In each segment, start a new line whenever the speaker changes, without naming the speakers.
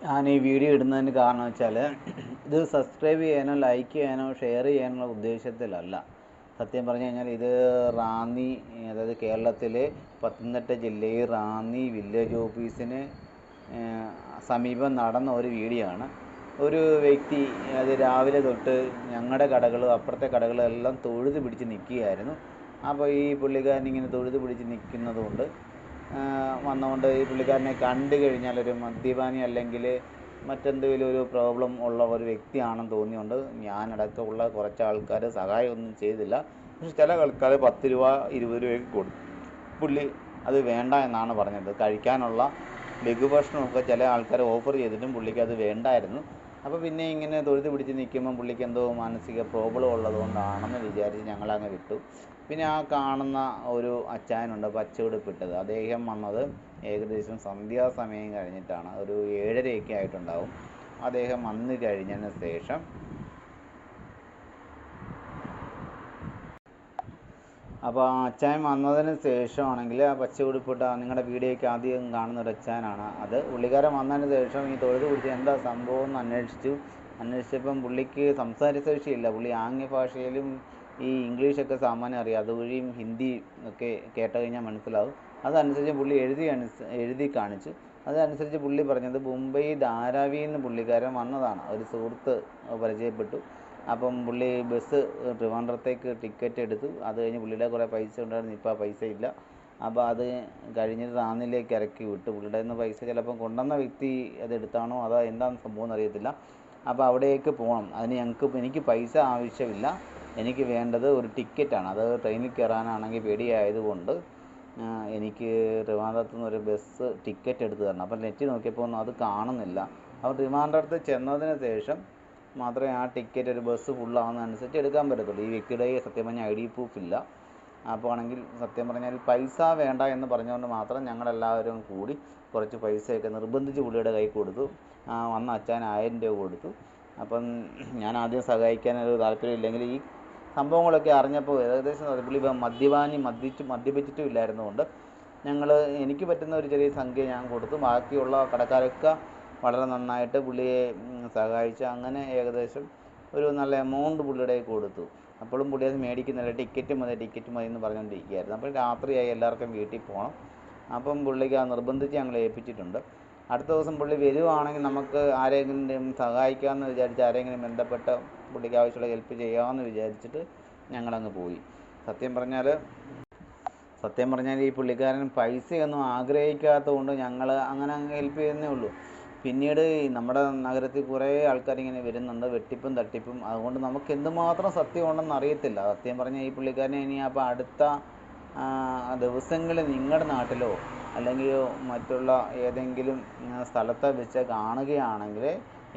ഞാൻ ഈ വീഡിയോ ഇടുന്നതിന് കാരണം വെച്ചാൽ ഇത് സബ്സ്ക്രൈബ് ചെയ്യാനോ ലൈക്ക് ചെയ്യാനോ ഷെയർ ചെയ്യാനുള്ള ഉദ്ദേശത്തിലല്ല. സത്യം പറഞ്ഞു കഴിഞ്ഞാൽ ഇത് റാന്നി, അതായത് കേരളത്തിലെ പത്തനംതിട്ട ജില്ലയിൽ റാന്നി വില്ലേജ് ഓഫീസിന് സമീപം നടന്ന ഒരു വീഡിയോ ആണ്. ഒരു വ്യക്തി അത് രാവിലെ തൊട്ട് ഞങ്ങളുടെ കടകളും അപ്പുറത്തെ കടകളും എല്ലാം തൊഴുത് പിടിച്ച് നിൽക്കുകയായിരുന്നു. അപ്പോൾ ഈ പുള്ളിക്കാരൻ ഇങ്ങനെ തൊഴുത് പിടിച്ച് നിൽക്കുന്നത് കൊണ്ട് വന്നുകൊണ്ട് ഈ പുള്ളിക്കാരനെ കണ്ടു കഴിഞ്ഞാൽ ഒരു മദ്യപാനി അല്ലെങ്കിൽ മറ്റെന്തെങ്കിലും ഒരു പ്രോബ്ലം ഉള്ള ഒരു വ്യക്തിയാണെന്ന് തോന്നിയുകൊണ്ട് ഞാനടക്കമുള്ള കുറച്ച് ആൾക്കാർ സഹായമൊന്നും ചെയ്തില്ല. പക്ഷെ ചില ആൾക്കാർ 10 രൂപ 20 രൂപയ്ക്ക് കൊടുത്തു. പുള്ളി അത് വേണ്ട എന്നാണ് പറഞ്ഞത്. കഴിക്കാനുള്ള ലഘുഭക്ഷണമൊക്കെ ചില ആൾക്കാർ ഓഫർ ചെയ്തിട്ടും പുള്ളിക്ക് അത് വേണ്ടായിരുന്നു. അപ്പോൾ പിന്നെ ഇങ്ങനെ തൊഴുത് പിടിച്ച് നിൽക്കുമ്പം പുള്ളിക്ക് എന്തോ മാനസിക പ്രോബ്ലം ഉള്ളതുകൊണ്ടാണെന്ന് വിചാരിച്ച് ഞങ്ങളങ്ങ് വിട്ടു. പിന്നെ ആ കാണുന്ന ഒരു അച്ചായനുണ്ട് പച്ചയുടുപ്പിട്ടത്, അദ്ദേഹം വന്നത് ഏകദേശം സന്ധ്യാസമയം കഴിഞ്ഞിട്ടാണ്. ഒരു 7:30 ആയിട്ടുണ്ടാവും. അദ്ദേഹം വന്നു കഴിഞ്ഞതിന് ശേഷം അപ്പോൾ ആ അച്ചായൻ വന്നതിന് ശേഷമാണെങ്കിൽ ആ പച്ച ഉടുപ്പിട്ട നിങ്ങളുടെ വീഡിയോയ്ക്ക് ആദ്യം കാണുന്ന ഒരു അച്ചായനാണ് അത്. പുള്ളിക്കാരൻ വന്നതിന് ശേഷം ഈ തൊഴുത് പിടിച്ച് എന്താ സംഭവം എന്ന് അന്വേഷിച്ചപ്പം പുള്ളിക്ക് സംസാരശേഷിയില്ല. പുള്ളി ആംഗ്യ ഭാഷയിലും ഈ ഇംഗ്ലീഷൊക്കെ സാമാന്യം അറിയാം, അതുവഴിയും ഹിന്ദി ഒക്കെ കേട്ട് കഴിഞ്ഞാൽ മനസ്സിലാവും. അതനുസരിച്ച് പുള്ളി എഴുതി കാണിച്ചു. അതനുസരിച്ച് പുള്ളി പറഞ്ഞത് മുംബൈ ധാരാവിയിൽ നിന്ന് പുള്ളിക്കാരൻ വന്നതാണ്. ഒരു സുഹൃത്ത് പരിചയപ്പെട്ടു. അപ്പം പുള്ളി ബസ് ട്രിവാൻഡ്രത്തേക്ക് ടിക്കറ്റ് എടുത്തു. അത് കഴിഞ്ഞ് പുള്ളിയുടെ കുറേ പൈസ ഉണ്ടായിരുന്നു, ഇപ്പോൾ ആ പൈസ ഇല്ല. അപ്പോൾ അത് കഴിഞ്ഞിട്ട് റാന്നിലേക്ക് ഇറക്കി വിട്ടു. പുള്ളിയുടെ നിന്ന് പൈസ ചിലപ്പം കൊണ്ടുവന്ന വ്യക്തി അത് എടുത്താണോ അതോ എന്താണെന്ന് സംഭവം എന്നറിയത്തില്ല. അപ്പോൾ അവിടേക്ക് പോകണം. അതിന് എനിക്ക് പൈസ ആവശ്യമില്ല. എനിക്ക് വേണ്ടത് ഒരു ടിക്കറ്റാണ്. അത് ട്രെയിനിൽ കയറാനാണെങ്കിൽ പേടിയായതുകൊണ്ട് എനിക്ക് ട്രിവാൻഡ്രത്ത് നിന്ന് ഒരു ബസ് ടിക്കറ്റ് എടുത്ത് തരണം. അപ്പം നെറ്റ് നോക്കിയപ്പോൾ ഒന്നും അത് കാണുന്നില്ല. അപ്പോൾ ട്രിവാൻഡ്രത്ത് ചെന്നതിന് ശേഷം മാത്രമേ ആ ടിക്കറ്റ് ഒരു ബസ് ഫുള്ളാവുന്നതനുസരിച്ച് എടുക്കാൻ പറ്റത്തുള്ളൂ. ഈ വ്യക്തിയുടെ സത്യം പറഞ്ഞാൽ ID പ്രൂഫ് ഇല്ല. അപ്പോൾ ആണെങ്കിൽ സത്യം പറഞ്ഞാൽ പൈസ വേണ്ട എന്ന് പറഞ്ഞുകൊണ്ട് മാത്രം ഞങ്ങളെല്ലാവരും കൂടി കുറച്ച് പൈസയൊക്കെ നിർബന്ധിച്ച് പുള്ളിയുടെ കൈ കൊടുത്തു. വന്ന അച്ഛൻ 1000 രൂപ കൊടുത്തു. അപ്പം ഞാൻ ആദ്യം സഹായിക്കാനൊരു താല്പര്യമില്ലെങ്കിൽ ഈ സംഭവങ്ങളൊക്കെ അറിഞ്ഞപ്പോൾ ഏകദേശം പുള്ളി മദ്യപിച്ചിട്ടും ഇല്ലായിരുന്നുകൊണ്ട് എനിക്ക് പറ്റുന്ന ഒരു ചെറിയ സംഖ്യ ഞാൻ കൊടുത്തു. ബാക്കിയുള്ള കടക്കാരൊക്കെ വളരെ നന്നായിട്ട് പുള്ളിയെ സഹായിച്ചു. അങ്ങനെ ഏകദേശം ഒരു നല്ല എമൗണ്ട് പുള്ളിയുടെ കൊടുത്തു. അപ്പോഴും പുള്ളി അത് മേടിക്കുന്നില്ല. ടിക്കറ്റ് മതി എന്ന് പറഞ്ഞുകൊണ്ടിരിക്കുകയായിരുന്നു. അപ്പോൾ രാത്രിയായി, എല്ലാവർക്കും വീട്ടിൽ പോകണം. അപ്പം പുള്ളിക്ക് ആ നിർബന്ധിച്ച് ഞങ്ങൾ ഏൽപ്പിച്ചിട്ടുണ്ട്. അടുത്ത ദിവസം പുള്ളി വരുവാണെങ്കിൽ നമുക്ക് ആരെങ്കിലും സഹായിക്കാമെന്ന് വിചാരിച്ച് ആരെങ്കിലും ബന്ധപ്പെട്ട പുള്ളിക്ക് ആവശ്യമുള്ള ഹെൽപ്പ് ചെയ്യാമെന്ന് വിചാരിച്ചിട്ട് ഞങ്ങളങ്ങ് പോയി. സത്യം പറഞ്ഞാൽ ഈ പുള്ളിക്കാരൻ പൈസയൊന്നും ആഗ്രഹിക്കാത്തതുകൊണ്ട് ഞങ്ങൾ അങ്ങനെ അങ്ങ് ഹെൽപ്പ് ചെയ്യുന്നേ ഉള്ളൂ. പിന്നീട് നമ്മുടെ നഗരത്തിൽ കുറേ ആൾക്കാരിങ്ങനെ വരുന്നുണ്ട്, വെട്ടിപ്പും തട്ടിപ്പും. അതുകൊണ്ട് നമുക്ക് എന്തുമാത്രം സത്യമുണ്ടെന്ന് അറിയത്തില്ല. സത്യം പറഞ്ഞാൽ ഈ പുള്ളിക്കാരനെ ഇനി അപ്പോൾ അടുത്ത ദിവസങ്ങളിൽ നിങ്ങളുടെ നാട്ടിലോ അല്ലെങ്കിൽ മറ്റുള്ള ഏതെങ്കിലും സ്ഥലത്ത് വെച്ച് കാണുകയാണെങ്കിൽ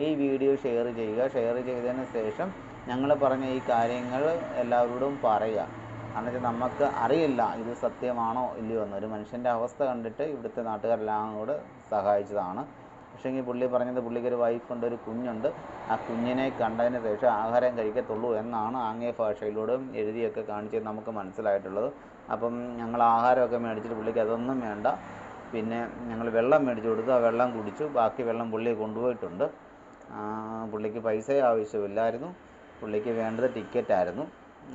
ഈ വീഡിയോ ഷെയർ ചെയ്യുക. ഷെയർ ചെയ്തതിന് ശേഷം ഞങ്ങൾ പറഞ്ഞ ഈ കാര്യങ്ങൾ എല്ലാവരോടും പറയുക. കാരണം വെച്ചാൽ നമുക്ക് അറിയില്ല ഇത് സത്യമാണോ ഇല്ലയോ എന്ന്. ഒരു മനുഷ്യൻ്റെ അവസ്ഥ കണ്ടിട്ട് ഇവിടുത്തെ നാട്ടുകാരെല്ലാം കൂടെ സഹായിച്ചതാണ്. പക്ഷേങ്കിൽ പുള്ളി പറഞ്ഞത് പുള്ളിക്കൊരു വൈഫുണ്ട്, ഒരു കുഞ്ഞുണ്ട്. ആ കുഞ്ഞിനെ കണ്ടതിന് ശേഷം ആഹാരം കഴിക്കത്തുള്ളൂ എന്നാണ് ആംഗ്യ ഭാഷയിലൂടെയും എഴുതിയൊക്കെ കാണിച്ച് നമുക്ക് മനസ്സിലായിട്ടുള്ളത്. അപ്പം ഞങ്ങൾ ആഹാരമൊക്കെ മേടിച്ചിട്ട് പുള്ളിക്ക് അതൊന്നും വേണ്ട. പിന്നെ ഞങ്ങൾ വെള്ളം മേടിച്ച് കൊടുത്തു. ആ വെള്ളം കുടിച്ചു. ബാക്കി വെള്ളം പുള്ളി കൊണ്ടുപോയിട്ടുണ്ട്. പുള്ളിക്ക് പൈസ ആവശ്യമില്ലായിരുന്നു. പുള്ളിക്ക് വേണ്ടത് ടിക്കറ്റായിരുന്നു.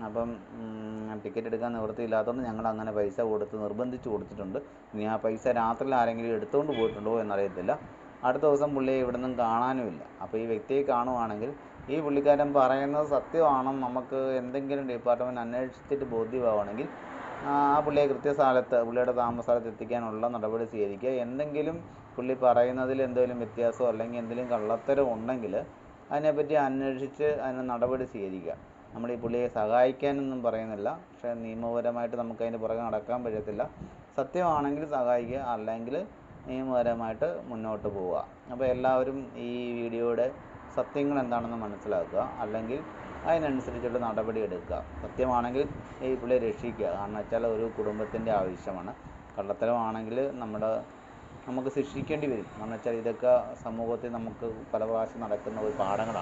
അപ്പം ടിക്കറ്റ് എടുക്കാൻ നിവൃത്തിയില്ലാത്തതുകൊണ്ട് ഞങ്ങൾ അങ്ങനെ പൈസ നിർബന്ധിച്ച് കൊടുത്തിട്ടുണ്ട്. ഇനി ആ പൈസ രാത്രിയിൽ ആരെങ്കിലും എടുത്തുകൊണ്ട് പോയിട്ടുണ്ടോ എന്നറിയത്തില്ല. അടുത്ത ദിവസം പുള്ളിയെ ഇവിടെ നിന്നും കാണാനുമില്ല. അപ്പോൾ ഈ വ്യക്തിയെ കാണുവാണെങ്കിൽ ഈ പുള്ളിക്കാരൻ പറയുന്നത് സത്യമാണെന്ന് നമുക്ക് എന്തെങ്കിലും ഡിപ്പാർട്ട്മെൻറ്റ് അന്വേഷിച്ചിട്ട് ബോധ്യമാവുകയാണെങ്കിൽ ആ പുള്ളിയെ കൃത്യസ്ഥലത്ത് പുള്ളിയുടെ താമസ സ്ഥലത്ത് എത്തിക്കാനുള്ള നടപടി സ്വീകരിക്കുക. എന്തെങ്കിലും പുള്ളി പറയുന്നതിൽ എന്തെങ്കിലും വ്യത്യാസമോ അല്ലെങ്കിൽ എന്തെങ്കിലും കള്ളത്തരം ഉണ്ടെങ്കിൽ അതിനെപ്പറ്റി അന്വേഷിച്ച് അതിന് നടപടി സ്വീകരിക്കുക. നമ്മൾ ഈ പുള്ളിയെ സഹായിക്കാനൊന്നും പറയുന്നില്ല. പക്ഷേ നിയമപരമായിട്ട് നമുക്കതിന് പുറകെ നടക്കാൻ പറ്റത്തില്ല. സത്യമാണെങ്കിൽ സഹായിക്കുക, അല്ലെങ്കിൽ നിയമപരമായിട്ട് മുന്നോട്ട് പോവുക. അപ്പോൾ എല്ലാവരും ഈ വീഡിയോയുടെ സത്യങ്ങൾ എന്താണെന്ന് മനസ്സിലാക്കുക, അല്ലെങ്കിൽ അതിനനുസരിച്ചുള്ള നടപടി എടുക്കുക. സത്യമാണെങ്കിൽ ഈ പുള്ളിയെ രക്ഷിക്കുക. കാരണം വെച്ചാൽ ഒരു കുടുംബത്തിൻ്റെ ആവശ്യമാണ്. കള്ളത്തരമാണെങ്കിൽ നമുക്ക് ശിക്ഷിക്കേണ്ടി വരും. കാരണം വെച്ചാൽ ഇതൊക്കെ സമൂഹത്തിൽ നമുക്ക് പല പ്രാവശ്യം നടക്കുന്ന ഒരു പാഠങ്ങളാണ്.